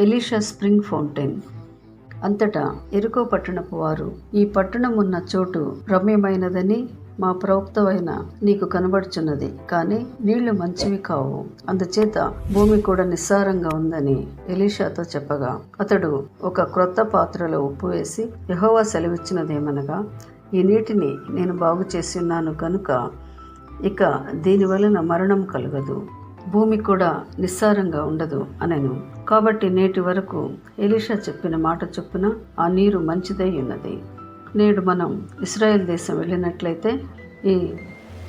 Elisha spring fountain. అంతటా యెరికో పట్టణపు వారు, ఈ పట్టణం ఉన్న చోటు రమ్యమైనదని మా ప్రవక్తవైన నీకు కనబడుచున్నది, కానీ నీళ్లు మంచివి కావు, అందుచేత భూమి కూడా నిస్సారంగా ఉందని ఎలీషాతో చెప్పగా, అతడు ఒక క్రొత్త పాత్రలో ఉప్పు వేసి, యెహోవా సెలవిచ్చినదేమనగా, ఈ నీటిని నేను బాగు చేసి ఉన్నాను కనుక ఇక దీని వలన మరణం కలుగదు, భూమి కూడా నిస్సారంగా ఉండదు అనెను. కాబట్టి నేటి వరకు ఎలీషా చెప్పిన మాట చొప్పున ఆ నీరు మంచిదై ఉన్నది. నేడు మనం ఇశ్రాయేల్ దేశం వెళ్ళినట్లయితే ఈ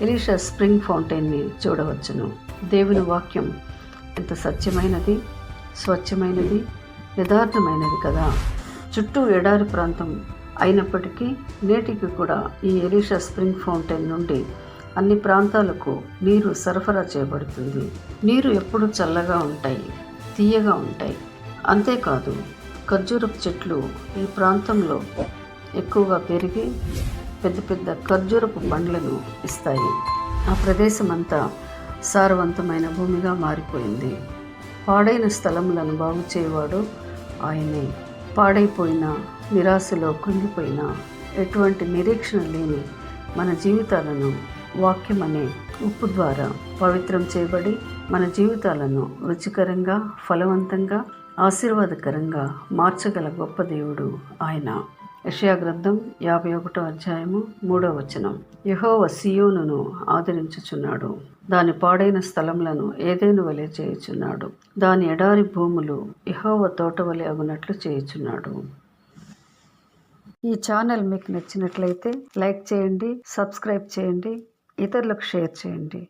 ఎలీషా స్ప్రింగ్ ఫౌంటైన్ని చూడవచ్చును. దేవుని వాక్యం ఎంత సత్యమైనది, స్వచ్ఛమైనది, యథార్థమైనది కదా. చుట్టూ ఎడారి ప్రాంతం అయినప్పటికీ నేటికి కూడా ఈ ఎలీషా స్ప్రింగ్ ఫౌంటైన్ నుండి అన్ని ప్రాంతాలకు నీరు సరఫరా చేయబడుతుంది. నీరు ఎప్పుడూ చల్లగా ఉంటాయి, తీయగా ఉంటాయి. అంతేకాదు, ఖర్జూరపు చెట్లు ఈ ప్రాంతంలో ఎక్కువగా పెరిగి పెద్ద పెద్ద ఖర్జూరపు పండ్లను ఇస్తాయి. ఆ ప్రదేశం అంతా సారవంతమైన భూమిగా మారిపోయింది. పాడైన స్థలములను బాగు చేయవాడు ఆయనే. పాడైపోయిన, నిరాశలో కృంగిపోయిన, ఎటువంటి నిరీక్షణ లేని మన జీవితాలను వాక్యం అనే ఉప్పు ద్వారా పవిత్రం చేయబడి మన జీవితాలను రుచికరంగా, ఫలవంతంగా, ఆశీర్వాదకరంగా మార్చగల గొప్ప దేవుడు ఆయన. యెషయా గ్రంథం 51వ అధ్యాయము 3వ వచనం. యెహోవా సీయోనును ఆదరించుచున్నాడు, దాని పాడైన స్థలములను ఏదెను వలె చేయుచున్నాడు, దాని ఎడారి భూములు యెహోవా తోట వలె అగునట్లు చేయుచున్నాడు. ఈ ఛానల్ మీకు నచ్చినట్లయితే లైక్ చేయండి, సబ్స్క్రైబ్ చేయండి, ఇతరులకు షేర్ చేయండి.